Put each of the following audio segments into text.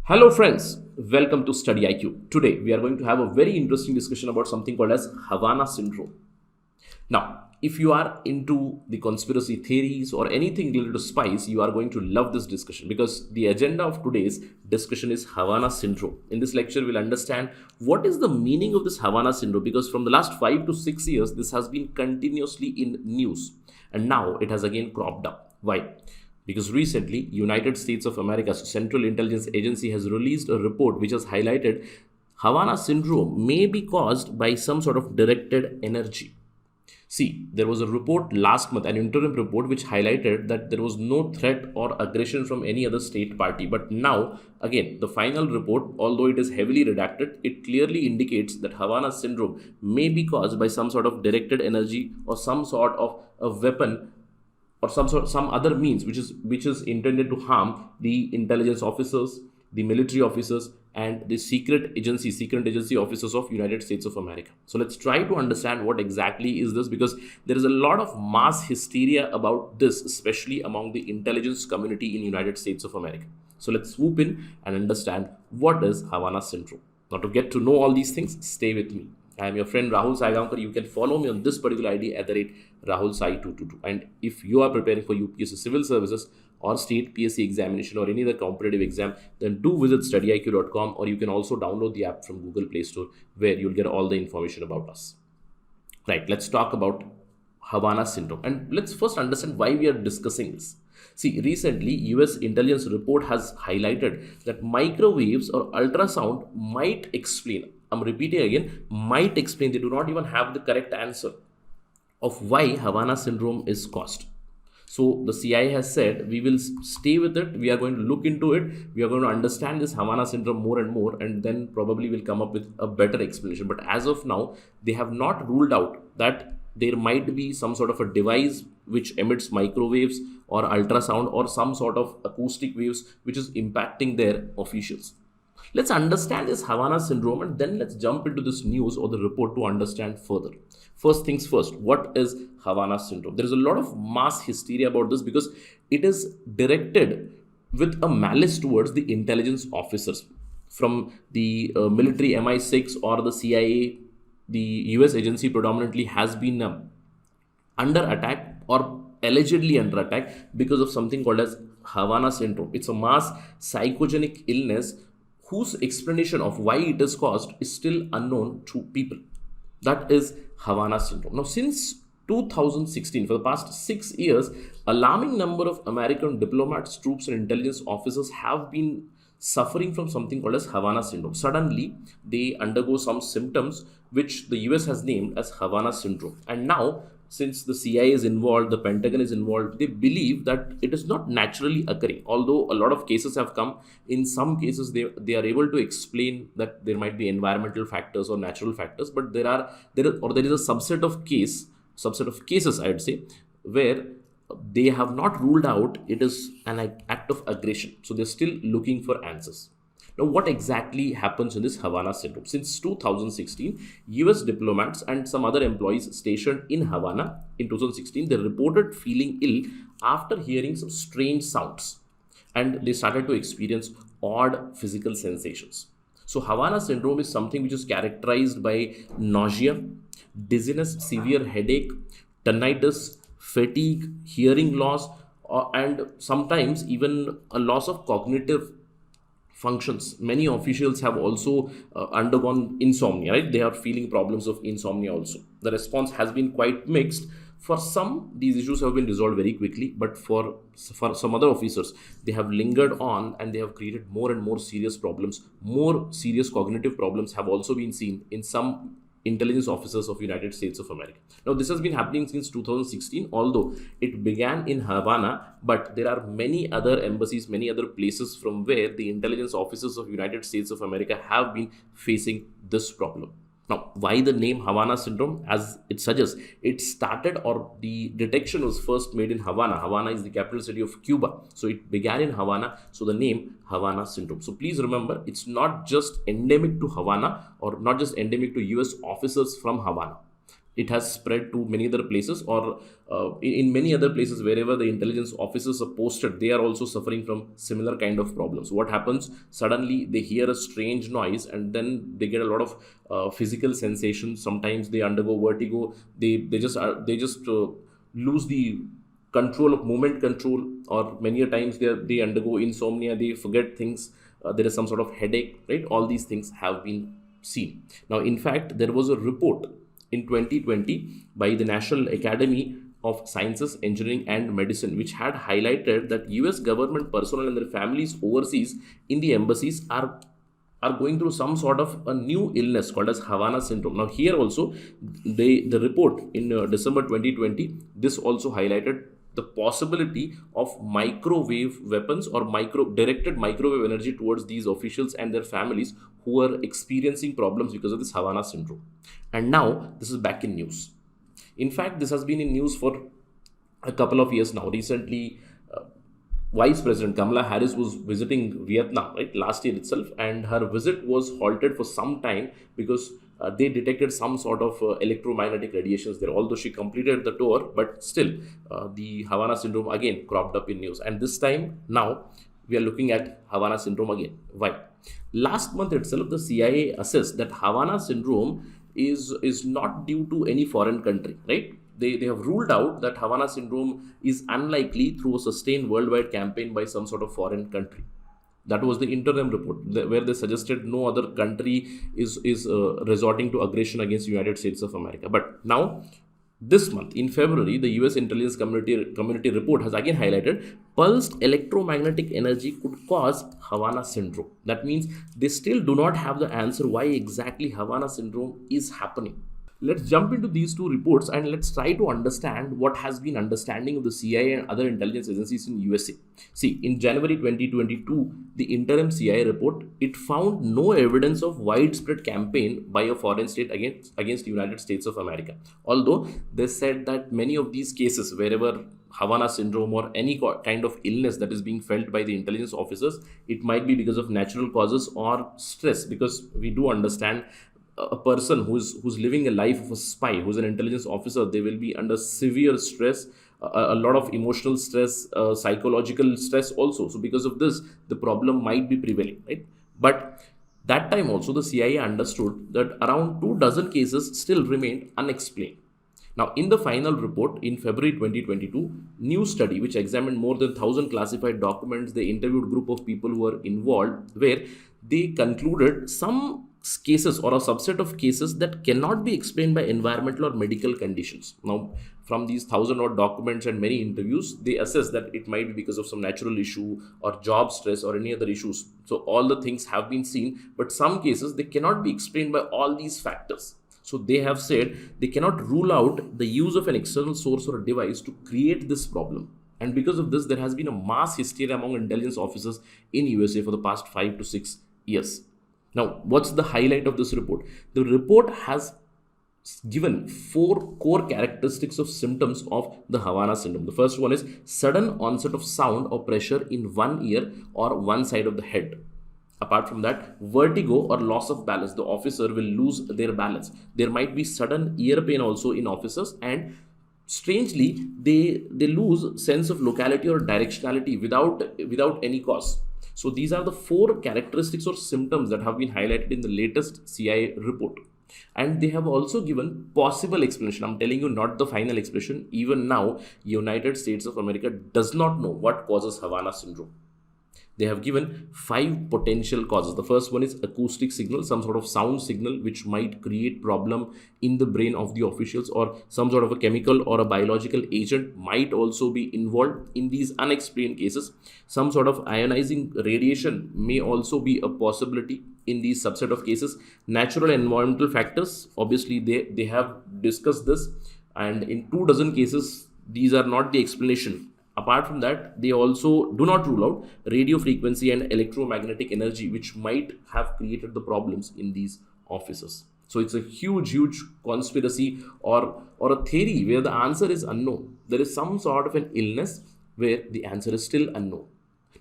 Hello friends, welcome to StudyIQ. Today we are going to have a very interesting discussion about something called as Havana Syndrome. Now, if you are into the conspiracy theories or anything related to spies, you are going to love this discussion because the agenda of today's discussion is Havana Syndrome. In this lecture, we'll understand what is the meaning of this Havana Syndrome because from the last 5 to 6 years, this has been continuously in news and now it has again cropped up. Why? Because recently, United States of America's Central Intelligence Agency has released a report which has highlighted Havana Syndrome may be caused by some sort of directed energy. See, there was a report last month, an interim report, which highlighted that there was no threat or aggression from any other state party. But now, again, the final report, although it is heavily redacted, it clearly indicates that Havana Syndrome may be caused by some sort of directed energy or some sort of a weapon or some other means which is intended to harm the intelligence officers, the military officers, and the secret agency officers of United States of America. So let's try to understand what exactly is this, because there is a lot of mass hysteria about this, especially among the intelligence community in United States of America. So let's swoop in and understand what is Havana Syndrome. Now, to get to know all these things, stay with me. I am your friend Rahul Saigamkar. You can follow me on this particular ID at the rate Rahul Sai 222. And if you are preparing for UPSC Civil Services or State PSC examination or any other competitive exam, then do visit StudyIQ.com, or you can also download the app from Google Play Store where you'll get all the information about us. Right, let's talk about Havana Syndrome. And let's first understand why we are discussing this. See, recently, US intelligence report has highlighted that microwaves or ultrasound might explain, I'm repeating again, might explain, they do not even have the correct answer of why Havana Syndrome is caused. So the CIA has said, we will stay with it, we are going to look into it, we are going to understand this Havana Syndrome more and more, and then probably will come up with a better explanation. But as of now, they have not ruled out that there might be some sort of a device which emits microwaves or ultrasound or some sort of acoustic waves which is impacting their officials. Let's understand this Havana Syndrome and then let's jump into this news or the report to understand further. First things first, what is Havana Syndrome? There is a lot of mass hysteria about this because it is directed with a malice towards the intelligence officers from the military MI6 or the CIA. The US agency predominantly has been under attack or allegedly under attack because of something called as Havana Syndrome. It's a mass psychogenic illness whose explanation of why it is caused is still unknown to people. That is Havana Syndrome. Now, since 2016, for the past 6 years, alarming number of American diplomats, troops, and intelligence officers have been suffering from something called as Havana Syndrome. Suddenly, they undergo some symptoms which the US has named as Havana Syndrome. And now, since the CIA is involved, the Pentagon is involved, they believe that it is not naturally occurring. Although a lot of cases have come, in some cases they are able to explain that there might be environmental factors or natural factors, but there is a subset of cases, I would say, where they have not ruled out it is an act of aggression. So they're still looking for answers. Now, what exactly happens in this Havana Syndrome? Since 2016, US diplomats and some other employees stationed in Havana in 2016, they reported feeling ill after hearing some strange sounds, and they started to experience odd physical sensations. So Havana Syndrome is something which is characterized by nausea, dizziness, severe headache, tinnitus, fatigue, hearing loss, and sometimes even a loss of cognitive functions. Many officials have also undergone insomnia, right? They are feeling problems of insomnia also. The response has been quite mixed. For some, these issues have been resolved very quickly, but for some other officers, they have lingered on and they have created more and more serious problems. More serious cognitive problems have also been seen in some intelligence officers of United States of America. Now, this has been happening since 2016, although it began in Havana, but there are many other embassies, many other places from where the intelligence officers of United States of America have been facing this problem. Now, why the name Havana Syndrome? As it suggests, it started, or the detection was first made in Havana. Havana is the capital city of Cuba. So it began in Havana. So the name Havana Syndrome. So please remember, it's not just endemic to Havana or not just endemic to US officers from Havana. it has spread to many other places, or in many other places wherever the intelligence officers are posted, they are also suffering from similar kind of problems. What happens, suddenly they hear a strange noise and then they get a lot of physical sensations. Sometimes they undergo vertigo, they just lose the control of movement control, or many a times they undergo insomnia, they forget things, there is some sort of headache, right? All these things have been seen. Now, in fact, there was a report in 2020 by the National Academy of Sciences, Engineering and Medicine, which had highlighted that US government personnel and their families overseas in the embassies are going through some sort of a new illness called as Havana Syndrome. Now, here also, the report in December 2020, this also highlighted the possibility of microwave weapons or directed microwave energy towards these officials and their families who are experiencing problems because of this Havana Syndrome. And now, this is back in news. In fact, this has been in news for a couple of years now. Recently, Vice President Kamala Harris was visiting Vietnam, right, last year itself, and her visit was halted for some time because they detected some sort of electromagnetic radiations there. Although she completed the tour, but still, the Havana Syndrome again cropped up in news. And this time, now, we are looking at Havana Syndrome again. Why? Last month itself, the CIA assessed that Havana Syndrome is not due to any foreign country, right? They have ruled out that Havana Syndrome is unlikely through a sustained worldwide campaign by some sort of foreign country. That was the interim report where they suggested no other country is resorting to aggression against the United States of America. But now, this month, in February, the US Intelligence Community report has again highlighted pulsed electromagnetic energy could cause Havana Syndrome. That means they still do not have the answer why exactly Havana Syndrome is happening. Let's jump into these two reports and let's try to understand what has been understanding of the CIA and other intelligence agencies in USA. See, in January 2022, the interim CIA report, it found no evidence of widespread campaign by a foreign state against the United States of America. Although they said that many of these cases, wherever Havana Syndrome or any kind of illness that is being felt by the intelligence officers, it might be because of natural causes or stress, because we do understand a person who's living a life of a spy, who's an intelligence officer, they will be under severe stress, a lot of emotional stress, psychological stress also. So because of this, the problem might be prevailing, right? But that time also, the CIA understood that around 24 cases still remained unexplained. Now, in the final report in February 2022, new study which examined more than 1,000 classified documents, they interviewed a group of people who were involved, where they concluded some cases or a subset of cases that cannot be explained by environmental or medical conditions. Now, from these 1,000 odd documents and many interviews, they assess that it might be because of some natural issue or job stress or any other issues. So all the things have been seen, but some cases they cannot be explained by all these factors. So they have said they cannot rule out the use of an external source or a device to create this problem. And because of this, there has been a mass hysteria among intelligence officers in USA for the past 5 to 6 years. Now, what's the highlight of this report? The report has given 4 core characteristics of symptoms of the Havana Syndrome. The first one is sudden onset of sound or pressure in one ear or one side of the head. Apart from that, vertigo or loss of balance. The officer will lose their balance. There might be sudden ear pain also in officers, and strangely, they lose sense of locality or directionality without any cause. So these are the 4 characteristics or symptoms that have been highlighted in the latest CIA report. And they have also given possible explanation. I'm telling you, not the final expression. Even now, United States of America does not know what causes Havana Syndrome. They have given 5 potential causes. The first one is acoustic signal, some sort of sound signal which might create problem in the brain of the officials, or some sort of a chemical or a biological agent might also be involved in these unexplained cases. Some sort of ionizing radiation may also be a possibility in these subset of cases. Natural and environmental factors, obviously they have discussed this, and in 24 cases, these are not the explanation. Apart from that, they also do not rule out radio frequency and electromagnetic energy, which might have created the problems in these offices. So it's a huge conspiracy or a theory where the answer is unknown. There is some sort of an illness where the answer is still unknown.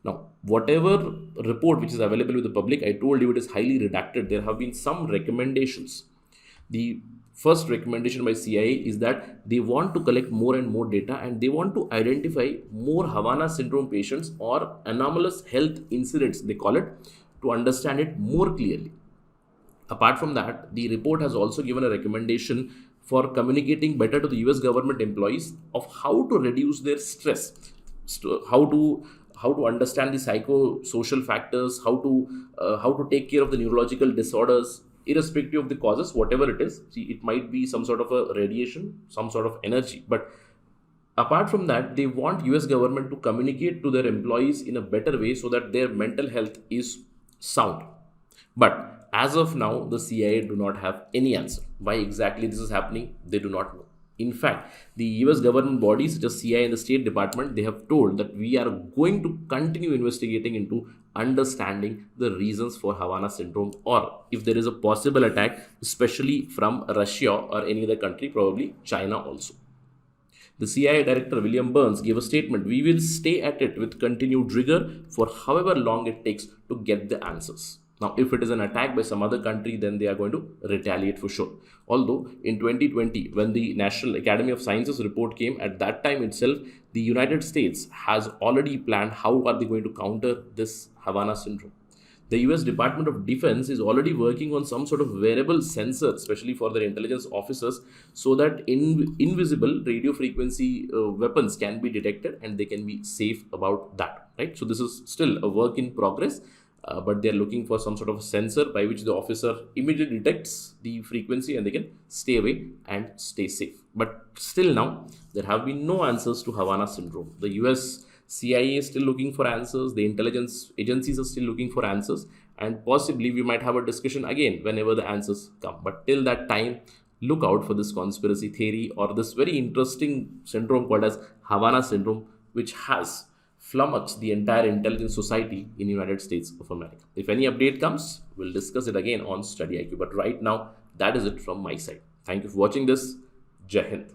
Now, whatever report which is available with the public, I told you it is highly redacted. There have been some recommendations. The first recommendation by CIA is that they want to collect more and more data, and they want to identify more Havana syndrome patients or anomalous health incidents, they call it, to understand it more clearly. Apart from that, the report has also given a recommendation for communicating better to the US government employees of how to reduce their stress, how to understand the psychosocial factors, how to take care of the neurological disorders, irrespective of the causes, whatever it is. See, it might be some sort of a radiation, some sort of energy, but apart from that, they want US government to communicate to their employees in a better way so that their mental health is sound. But as of now, the CIA do not have any answer. Why exactly this is happening, they do not know. In fact, the US government bodies such as CIA and the State Department, they have told that we are going to continue investigating into understanding the reasons for Havana syndrome, or if there is a possible attack, especially from Russia or any other country, probably China also. The CIA Director William Burns gave a statement: "We will stay at it with continued rigor for however long it takes to get the answers." Now, if it is an attack by some other country, then they are going to retaliate for sure. Although in 2020, when the National Academy of Sciences report came, at that time itself, the United States has already planned how are they going to counter this Havana syndrome. The US Department of Defense is already working on some sort of wearable sensor, especially for their intelligence officers, so that invisible radio frequency weapons can be detected and they can be safe about that. Right? So this is still a work in progress. But they are looking for some sort of sensor by which the officer immediately detects the frequency and they can stay away and stay safe. But still now, there have been no answers to Havana syndrome. The US CIA is still looking for answers, the intelligence agencies are still looking for answers, and possibly we might have a discussion again whenever the answers come. But till that time, look out for this conspiracy theory or this very interesting syndrome called as Havana syndrome, which has flummox the entire intelligence society in the United States of America. If any update comes, we'll discuss it again on StudyIQ. But right now, that is it from my side. Thank you for watching this. Jai Hind.